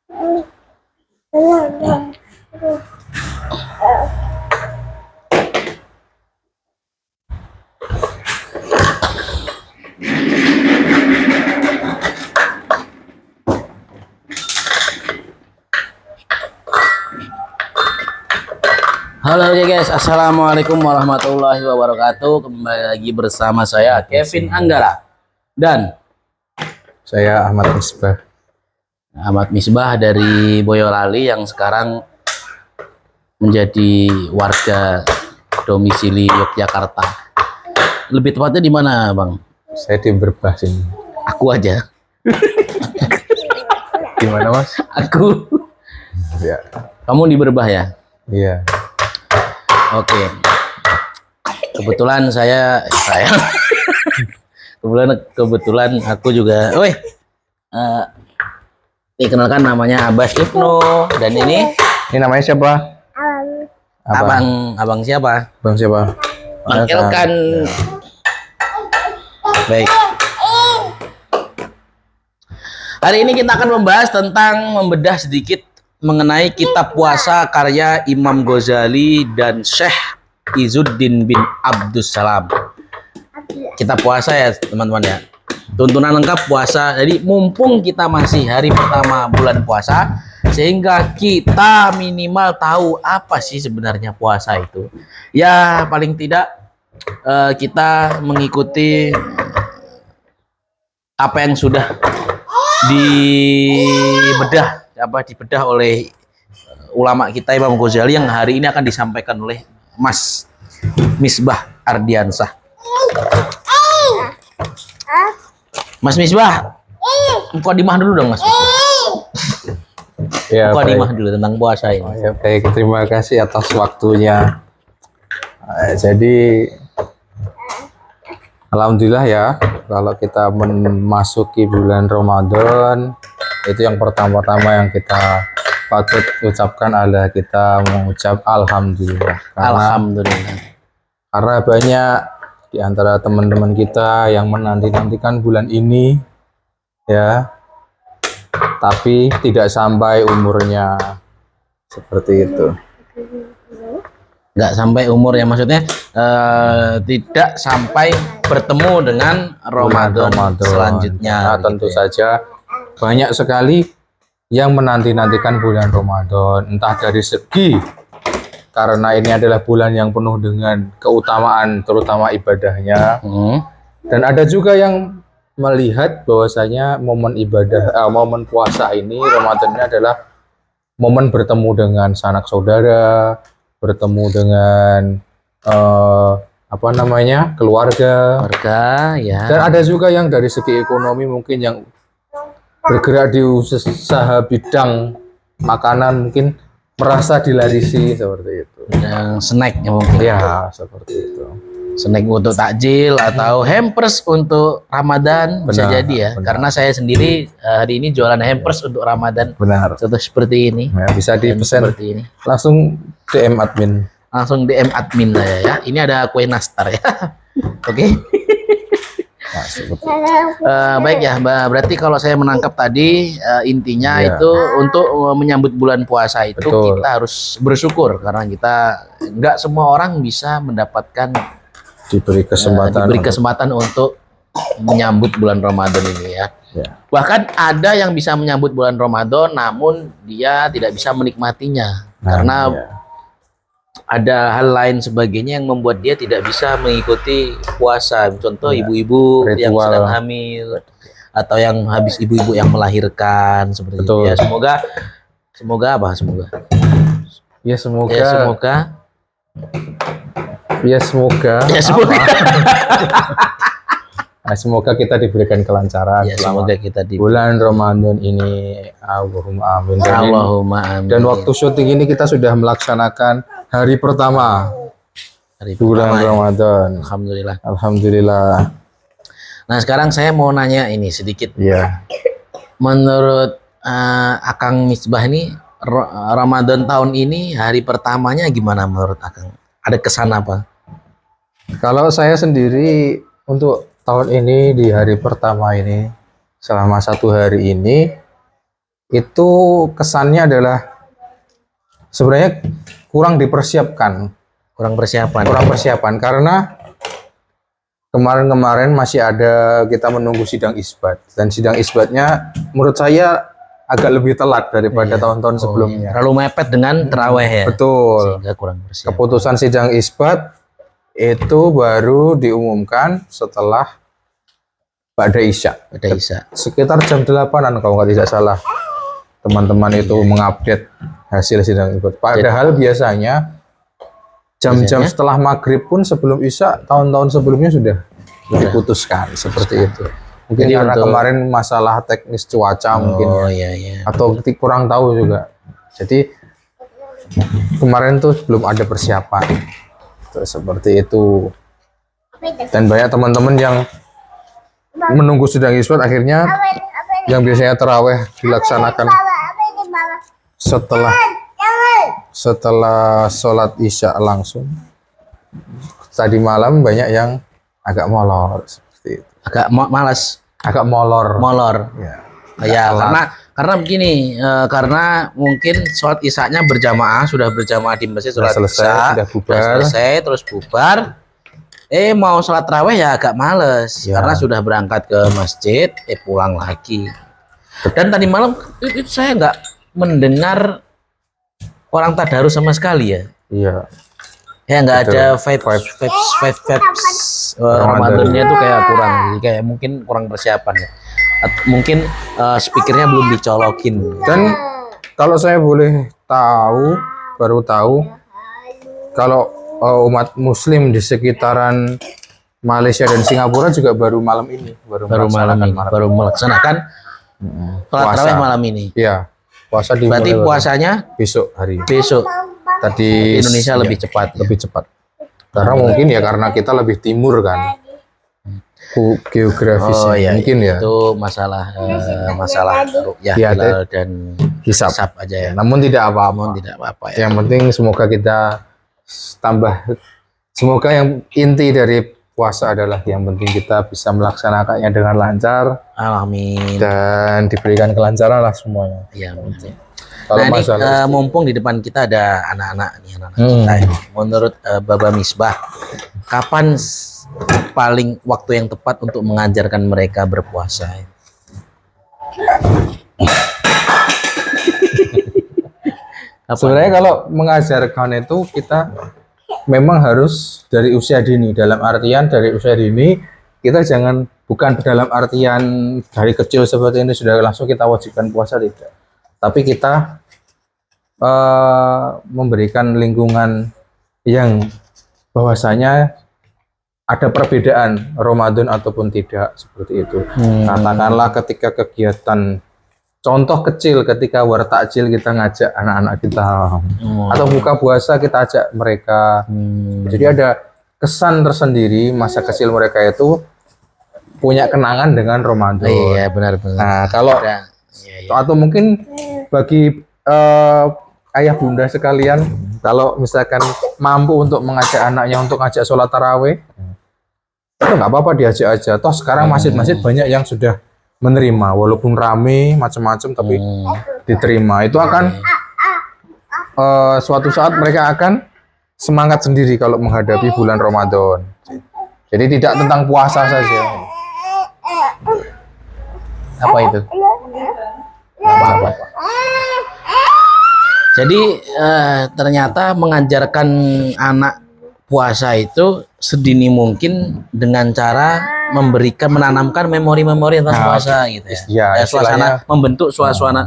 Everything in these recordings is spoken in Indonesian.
Halo guys, assalamualaikum warahmatullahi wabarakatuh. Kembali lagi bersama saya Kevin Anggara dan saya Ahmad Misbah. Ahmad Misbah dari Boyolali yang sekarang menjadi warga domisili Yogyakarta. Lebih tepatnya di mana, Bang? Saya di Berbah sini. Aku aja. Di mana, Mas? Aku. Ya. Kamu di Berbah ya? Iya. Oke. Kebetulan kebetulan aku juga. Dikenalkan namanya Abbas Ibnu dan ini namanya siapa? Abang siapa? Abang siapa? Bang Elkan. Ya. Baik. Hari ini kita akan membahas tentang membedah sedikit mengenai kitab puasa karya Imam Ghazali dan Syekh Izzuddin bin Abdussalam. Kitab puasa ya teman-teman ya. Tuntunan lengkap puasa. Jadi mumpung kita masih hari pertama bulan puasa, sehingga kita minimal tahu apa sih sebenarnya puasa itu. Ya paling tidak kita mengikuti apa yang sudah dibedah oleh ulama kita Imam Ghazali yang hari ini akan disampaikan oleh Mas Misbah Ardiansah. Mas Misbah, mukadimah dulu dong Mas. Ya, mukadimah dulu tentang puasa ini. Oh, ya, baik, terima kasih atas waktunya. Jadi alhamdulillah ya, kalau kita memasuki bulan Ramadan, itu yang pertama-tama yang kita patut ucapkan adalah kita mengucap alhamdulillah. Karena banyak di antara teman-teman kita yang menanti-nantikan bulan ini ya, tapi tidak sampai umurnya, seperti itu. Nggak sampai umur ya, maksudnya tidak sampai bertemu dengan Ramadan selanjutnya. Nah, tentu saja banyak sekali yang menanti-nantikan bulan Ramadan, entah dari segi karena ini adalah bulan yang penuh dengan keutamaan, terutama ibadahnya. Dan ada juga yang melihat bahwasanya momen momen puasa ini, Ramadan ini adalah momen bertemu dengan sanak saudara, bertemu dengan keluarga ya. Dan ada juga yang dari segi ekonomi mungkin yang bergerak di usaha bidang makanan mungkin merasa dilarisi seperti itu. Yang snacknya mungkin. Ya, seperti itu. Snack untuk takjil atau hampers untuk Ramadan. Benar, bisa jadi ya. Benar. Karena saya sendiri hari ini jualan hampers untuk Ramadan. Benar. Contoh seperti ini. Ya, bisa dipesan seperti ini. Langsung DM admin. Langsung DM admin saya ya. Ini ada kue nastar ya. Oke. Baik ya, berarti kalau saya menangkap tadi intinya itu untuk menyambut bulan puasa itu Betul. Kita harus bersyukur karena kita nggak semua orang bisa mendapatkan diberi kesempatan untuk menyambut bulan Ramadan ini ya. Bahkan ada yang bisa menyambut bulan Ramadan namun dia tidak bisa menikmatinya karena ada hal lain sebagainya yang membuat dia tidak bisa mengikuti puasa. Contoh ibu-ibu yang sedang hamil atau yang habis ibu-ibu yang melahirkan seperti itu ya. Semoga semoga kita diberikan kelancaran semoga kita bulan Ramadan ini. Allahumma amin. Dan waktu syuting ini kita sudah melaksanakan hari pertama bulan Ramadan. Alhamdulillah. Nah, sekarang saya mau nanya ini sedikit. Ya. Menurut Akang Misbah ini Ramadan tahun ini hari pertamanya gimana menurut Akang? Ada kesan apa? Kalau saya sendiri untuk tahun ini di hari pertama ini, selama 1 hari ini itu kesannya adalah sebenarnya kurang dipersiapkan, Kurang persiapan. kurang persiapan karena kemarin-kemarin masih ada kita menunggu sidang isbat dan sidang isbatnya menurut saya agak lebih telat daripada tahun-tahun sebelumnya. Terlalu mepet dengan terawih ya. Betul. Sehingga kurang persiapan. Keputusan sidang isbat itu baru diumumkan setelah Ba'da Isya. Pada Isa. Sekitar jam 8-an kalau nggak tidak salah. Teman-teman itu mengupdate hasil sidang isbat. Padahal biasanya jam-jam setelah maghrib pun sebelum Isya, tahun-tahun sebelumnya sudah diputuskan seperti itu. Mungkin Jadi karena untuk- kemarin masalah teknis cuaca mungkin Oh ya. iya. Atau kurang tahu juga. Jadi kemarin tuh belum ada persiapan. Tuh, seperti itu. Dan banyak teman-teman yang menunggu sidang isbat akhirnya yang biasanya taraweh dilaksanakan setelah sholat Isya langsung. Tadi malam banyak yang agak molor seperti itu. Agak malas, Agak molor. molor. Ya. Ya, karena begini, karena mungkin sholat isya-nya berjamaah, sudah berjamaah di masjid Sudah sholat selesai, isya, sudah bubar. selesai, terus bubar. Mau sholat tarawih ya agak males, Ya. karena sudah berangkat ke masjid, pulang lagi. Dan tadi malam itu saya nggak mendengar orang tadarus sama sekali ya. Iya. Ya nggak Betul. ada vibes Ramadannya tuh kayak kurang, jadi kayak mungkin kurang persiapan ya. Mungkin speakernya belum dicolokin. Dan kalau saya boleh tahu, baru tahu kalau umat Muslim di sekitaran Malaysia dan Singapura juga baru malam ini, Baru malam melaksanakan ini, baru melaksanakan sholat puasa. tarawih malam ini. Iya, puasa dimulai Berarti baru puasanya besok hari. besok. Tadi Di Indonesia ya, lebih cepat ya. lebih cepat. Karena mungkin ya karena kita lebih timur kan. Geografisnya mungkin ya. Itu masalah ru'yah Iya, hilal dan Hisab. hisab aja ya. Namun tidak apa-apa. Tidak apa-apa ya. Yang penting semoga kita semoga yang inti dari puasa adalah yang penting kita bisa melaksanakannya dengan lancar Amin. dan diberikan kelancaran lah semuanya. Ya, betul. Kalau Nah, ini masalah mumpung di depan kita ada anak-anak nih, anak-anak Hmm. kita ini. Menurut Baba Misbah, kapan paling waktu yang tepat untuk mengajarkan mereka berpuasa? sebenarnya kalau mengajarkan itu kita memang harus dari usia dini. Dalam artian dari usia dini kita bukan dalam artian dari kecil seperti ini sudah langsung kita wajibkan puasa, tidak. Tapi kita memberikan lingkungan yang bahwasanya ada perbedaan Ramadan ataupun tidak, seperti itu. Katakanlah ketika kegiatan contoh kecil ketika wartakjil kita ngajak anak-anak kita atau buka puasa kita ajak mereka. Jadi ada kesan tersendiri masa kecil mereka itu punya kenangan dengan Ramadan. Iya, benar-benar. Nah, kalau atau mungkin bagi ayah bunda sekalian, kalau misalkan mampu untuk mengajak anaknya untuk ngajak sholat tarawih, itu nggak apa-apa, diajak aja. Toh sekarang masjid-masjid banyak yang sudah menerima, walaupun rame macam-macam tapi diterima. Itu akan suatu saat mereka akan semangat sendiri kalau menghadapi bulan Ramadan. Jadi tidak tentang puasa saja. Apa itu? Apa-apa. Jadi ternyata mengajarkan anak puasa itu sedini mungkin dengan cara menanamkan memori-memori tentang puasa gitu ya. Ya, Suasana, membentuk suasana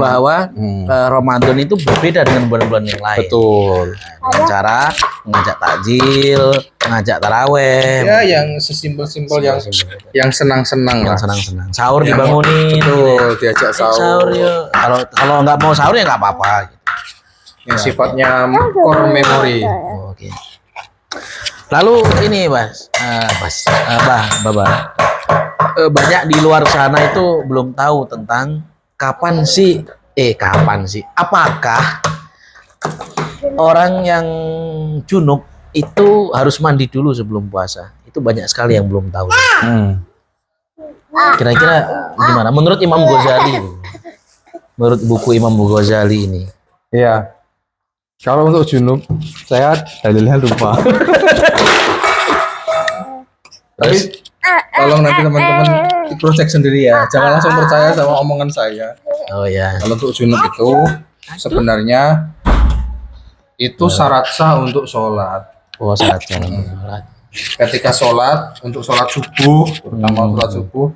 bahwa Ramadan itu berbeda dengan bulan-bulan yang lain. Betul. Dengan cara mengajak takjil, mengajak taraweh, Ya, yang sesimpel-simpel yang senang-senang yang lah. senang-senang. Sahur dibangunin, Betul, diajak sahur sahur. yuk. Kalau nggak mau sahur ya nggak apa-apa. Gitu. Yang sifatnya core memory. Oke. Lalu ini Baba, banyak di luar sana itu belum tahu tentang kapan sih, apakah orang yang junub itu harus mandi dulu sebelum puasa? Itu banyak sekali yang belum tahu. Kira-kira gimana? Menurut Imam Ghazali, menurut buku Imam Ghazali ini, Iya. Kalau untuk junub, saya dalilnya lupa. Tapi tolong nanti teman-teman di-cross-check sendiri ya. Jangan langsung percaya sama omongan saya. oh ya, Kalau untuk junub itu sebenarnya itu syarat sah untuk sholat. oh syarat sholat. Ketika sholat, untuk sholat subuh, terutama sholat subuh,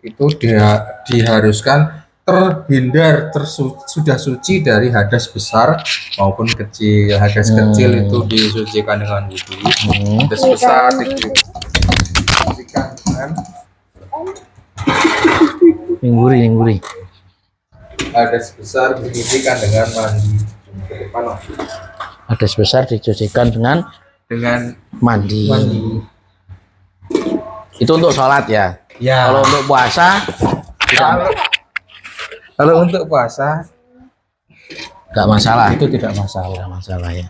itu dia diharuskan terhindar sudah suci dari hadas besar maupun kecil. Hadas kecil itu disucikan dengan wudhu. Hadas besar disucikan dengan Ningguri. hadas besar disucikan dengan mandi. Ke depan lah. Hadas besar dicucikan dengan mandi. Itu untuk sholat ya. Ya. Kalau untuk puasa, Kalau untuk puasa nggak masalah. itu tidak masalah. Tidak masalah ya.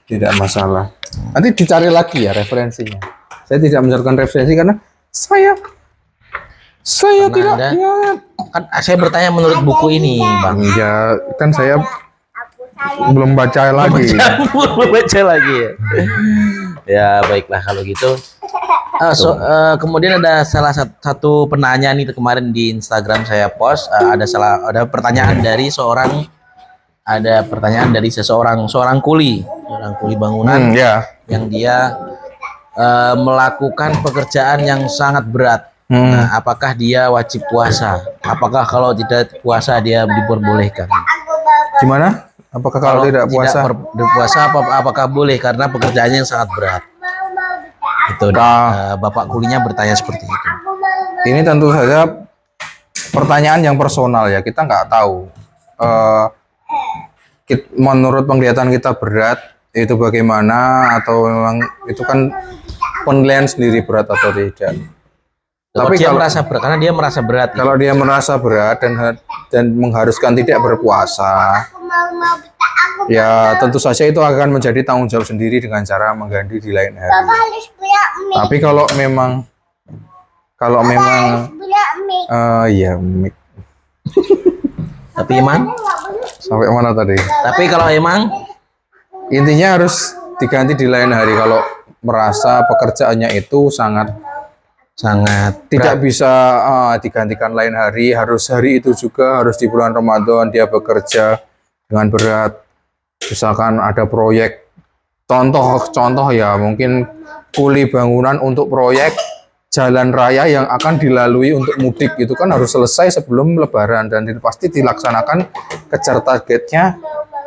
Tidak masalah. Nanti dicari lagi ya referensinya. Saya tidak mencarikan referensi karena saya Karena tidak Anda- ingat. Kan saya bertanya menurut buku ini, Bang. Ya, kan saya belum baca lagi. Baca lagi ya. Ya baiklah kalau gitu. Kemudian ada salah satu penanya nih kemarin di Instagram saya post, ada pertanyaan dari seorang kuli bangunan Ya. yang dia melakukan pekerjaan yang sangat berat. Nah, apakah dia wajib puasa? Apakah kalau tidak puasa dia diperbolehkan? Gimana? Apakah kalau tidak puasa? berpuasa apakah boleh karena pekerjaannya yang sangat berat? Itu Bapak kulinya bertanya seperti itu. Ini tentu saja pertanyaan yang personal ya. Kita nggak tahu. Menurut penglihatan kita berat itu bagaimana, atau memang itu kan penilaian sendiri berat atau tidak. Tapi dia merasa berat karena dia merasa berat. Kalau dia merasa berat dan mengharuskan tidak berpuasa, ya tentu saja itu akan menjadi tanggung jawab sendiri dengan cara mengganti di lain hari. Tapi kalau memang ya mic. Tapi emang, Sampai mana tadi? tapi kalau emang Intinya harus diganti di lain hari kalau merasa pekerjaannya itu sangat tidak bisa digantikan lain hari, harus hari itu juga, harus di bulan Ramadan dia bekerja dengan berat. Misalkan ada proyek, contoh ya mungkin kuli bangunan untuk proyek jalan raya yang akan dilalui untuk mudik, itu kan harus selesai sebelum Lebaran dan pasti dilaksanakan kejar targetnya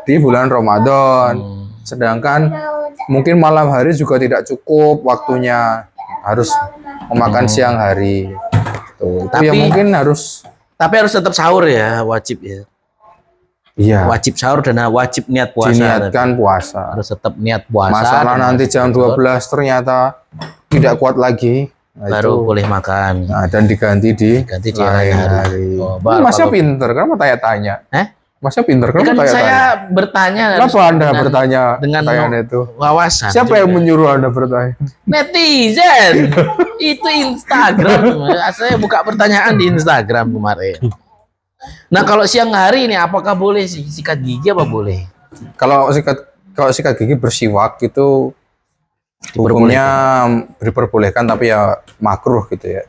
di bulan Ramadan. Sedangkan mungkin malam hari juga tidak cukup waktunya, harus memakan siang hari. Tuh, itu yang mungkin harus. Tapi harus tetap sahur ya, wajib ya. Iya. Wajib sahur dan wajib niat puasa. Diniatkan puasa. Harus tetap niat puasa. Masalah nanti jam 12 ternyata tidak kuat lagi. Nah, baru itu. boleh makan. Nah, dan diganti di lain hari. Oh, Masnya pinter kan mau tanya-tanya. Masnya pinter kan Kan mau tanya-tanya. saya bertanya. Kenapa Anda bertanya dengan pertanyaan itu? wawasan. Siapa yang menyuruh Anda bertanya? Netizen. Itu Instagram. Saya buka pertanyaan di Instagram kemarin. Nah, kalau siang hari ini apakah boleh sikat gigi apa boleh? Kalau sikat gigi bersiwak itu hukumnya diperbolehkan, tapi ya makruh gitu ya.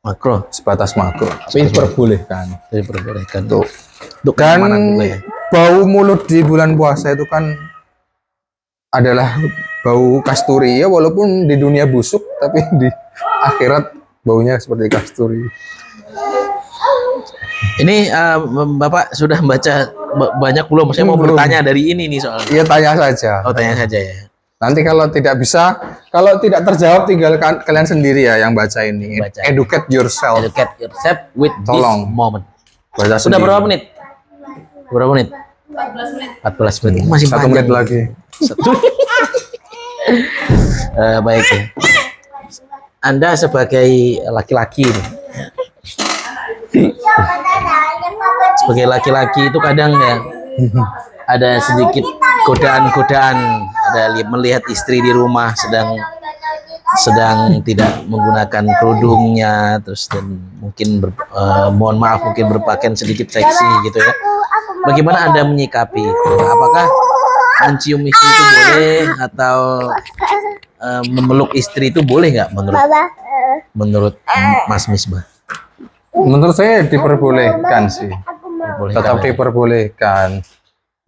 Makruh. Sebatas makruh. Tapi diperbolehkan. Diperbolehkan. Tuh. Untuk Dan kenyamanan juga ya. bau mulut di bulan puasa itu kan adalah bau kasturi ya, walaupun di dunia busuk tapi di akhirat baunya seperti kasturi. Ini Bapak sudah baca banyak belum? Saya mau Belum. bertanya dari ini nih soalnya. Iya, tanya saja. Oh, tanya saja ya. Nanti kalau tidak bisa, kalau tidak terjawab tinggal kalian sendiri ya yang baca ini. Baca. Educate yourself. Educate yourself with Tolong. this moment. Baca Sudah sendiri. berapa menit? Berapa menit? 14 menit. Masih 1 panjang. menit lagi. Baik ya. Anda sebagai laki-laki nih. Sebagai laki-laki itu kadang ya ada sedikit godaan-godaan, ada melihat istri di rumah sedang tidak menggunakan kerudungnya, terus dan mungkin mohon maaf mungkin berpakaian sedikit seksi gitu ya. Bagaimana Anda menyikapi itu? Apakah mencium istri itu boleh atau memeluk istri itu boleh nggak menurut Mas Misbah? Menurut saya diperbolehkan sih. Tetap Bolehkan ya? diperbolehkan.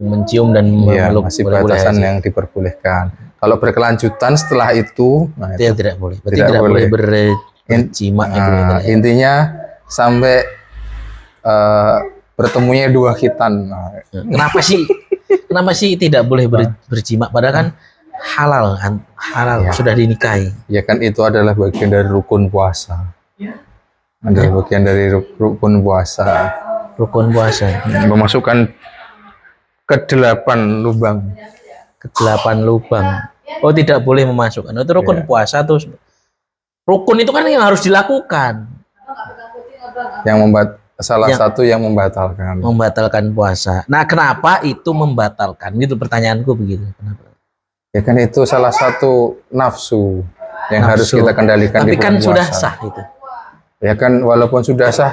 Mencium dan Iya, memeluk masih boleh-boleh batasan aja. yang diperbolehkan. Kalau berkelanjutan setelah itu, nah Itu yang itu tidak boleh. Berarti tidak tidak boleh boleh. bercima itu ya. Nah, intinya sampai bertemunya dua khitan. Nah, Kenapa sih tidak boleh berjima? Padahal kan halal kan, halal Ya. sudah dinikahi. ya kan itu adalah bagian dari rukun puasa. Adalah bagian dari rukun puasa. Rukun puasa. Memasukkan ke 8 lubang. Ke-8 lubang. Oh, tidak boleh memasukkan. Itu rukun Iya. puasa tuh. Rukun itu kan yang harus dilakukan. Salah satu yang membatalkan. Membatalkan puasa. Nah, kenapa itu membatalkan? Gitu pertanyaanku begitu. Kenapa? Ya kan itu salah satu nafsu yang harus Nafsu. kita kendalikan Tapi di kan bulan sudah puasa. sah itu. Ya kan walaupun sudah sah,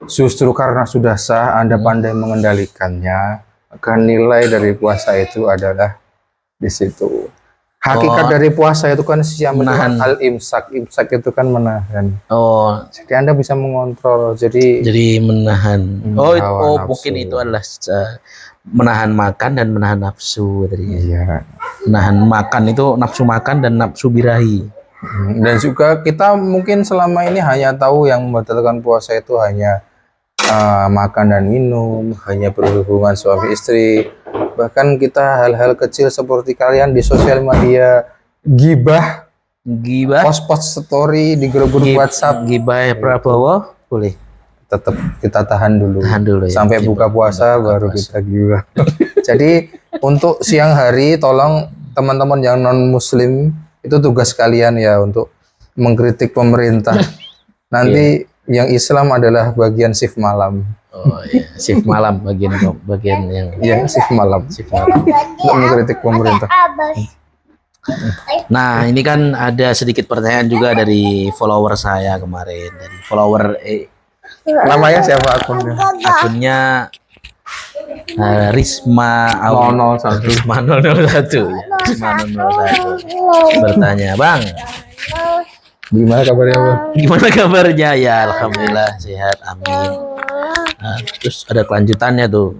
justru karena sudah sah Anda pandai mengendalikannya, maka nilai dari puasa itu adalah di situ. Hakikat dari puasa itu kan Menahan. al-imsak. Imsak itu kan menahan. Oh, Jadi Anda bisa mengontrol. Jadi menahan. Hawa nafsu. Mungkin itu adalah menahan makan dan menahan nafsu tadi. iya. Menahan makan itu nafsu makan dan nafsu birahi. Dan juga kita mungkin selama ini hanya tahu yang membatalkan puasa itu hanya makan dan minum, hanya berhubungan suami istri. Bahkan kita hal-hal kecil seperti kalian di sosial media gibah, Gibah, post story di grup-grup WhatsApp, gibah Prabowo boleh. tetap kita tahan dulu. Tahan dulu ya. Sampai buka puasa baru kita gibah. Jadi untuk siang hari tolong teman-teman yang non muslim itu tugas kalian ya untuk mengkritik pemerintah. Nanti yang Islam adalah bagian shift malam. Oh iya, shift malam bagian yang Ya, shift malam. shift malam. Untuk mengkritik pemerintah. Nah, ini kan ada sedikit pertanyaan juga dari follower saya kemarin, dari follower Namanya siapa akunnya? akunnya Risma 001. Risma 001 ya. Risma 001 bertanya, "Bang, Gimana kabarnya, Bang? gimana kabarnya?" Ya, alhamdulillah sehat, amin. Nah, terus ada kelanjutannya tuh.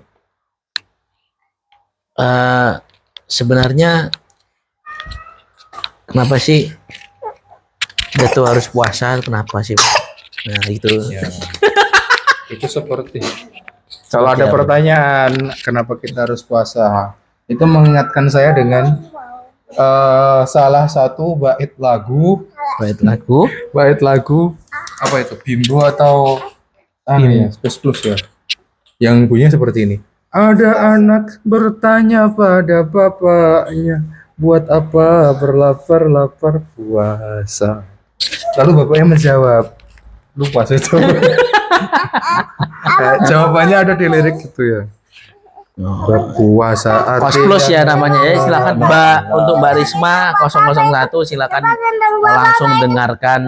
Sebenarnya kenapa sih kita tuh harus puasa? Kenapa sih? Nah, itu. Itu seperti kalau ada pertanyaan kenapa kita harus puasa, itu mengingatkan saya dengan salah satu bait lagu apa itu, Bimbo atau ya, Plus ya, yang bunyinya seperti ini. Ada anak bertanya pada bapaknya, buat apa berlapar-lapar puasa? Lalu bapaknya menjawab, lupa saya jawab. Jawabannya ada di lirik itu ya. Berpuasa Kos Plus ya namanya ya. Silakan untuk Mbak Risma 001 silakan langsung dengarkan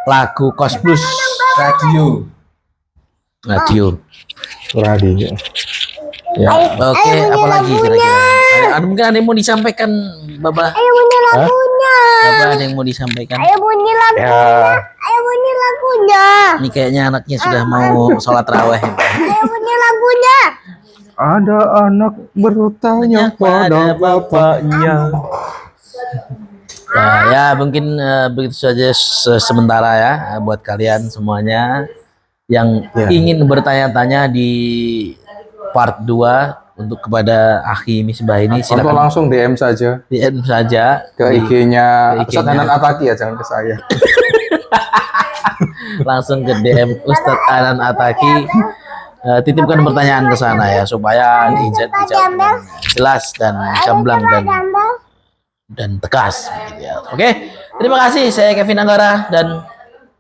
lagu Kos Plus radio. Ya. Oke, apalagi kira-kira? Mungkin ada yang mau disampaikan, Baba? Ayo bunyi lagunya. Baba ada yang mau disampaikan? Ayo bunyi lagunya. Ya. Ayo bunyi lagunya. Ini kayaknya anaknya sudah mau sholat raweh. Ayo bunyi lagunya. Ada anak bertanya pada bapaknya. Nah, ya mungkin begitu saja sementara ya buat kalian semuanya yang ingin bertanya-tanya di part 2 untuk kepada Akhi Misbah ini Atau silakan langsung DM saja DM saja ke IG-nya ke Ustadz IG-nya. Hanan Ataki ya, jangan ke saya. langsung ke DM Ustadz Anan Ataki. Titipkan pertanyaan ke sana ya supaya dijawab dengan jelas dan gamblang dan tegas gitu ya. Oke, terima kasih. Saya Kevin Anggara dan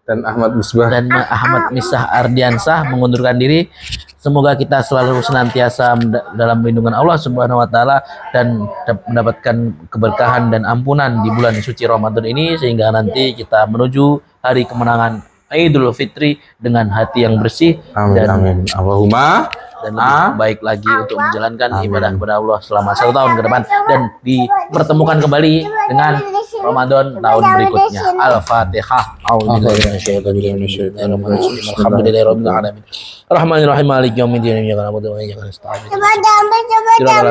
dan Ahmad Misbah. dan Ahmad Misah Ardiansah mengundurkan diri. Semoga kita selalu senantiasa dalam lindungan Allah Subhanahu wa taala dan mendapatkan keberkahan dan ampunan di bulan suci Ramadan ini sehingga nanti kita menuju hari kemenangan Idul Fitri dengan hati yang bersih Amin dan amin. Allahumma dan lebih baik lagi untuk menjalankan ibadah kepada Allah selama 1 tahun ke depan dan dipertemukan kembali dengan Ramadan tahun berikutnya. Al-Fatihah. Alhamdulillahirabbil alamin. Rahmanirrahim maliki yaumiddin. Iyyaka na'budu wa iyyaka nasta'in. Coba ambil, coba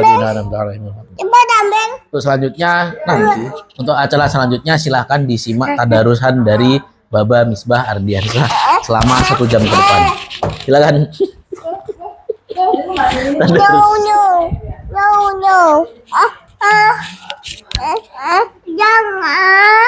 ambil. Untuk selanjutnya nanti untuk acara selanjutnya silahkan disimak tadarusan dari Baba Misbah Ardiansah selama 1 jam ke depan. Silakan. No. Jangan.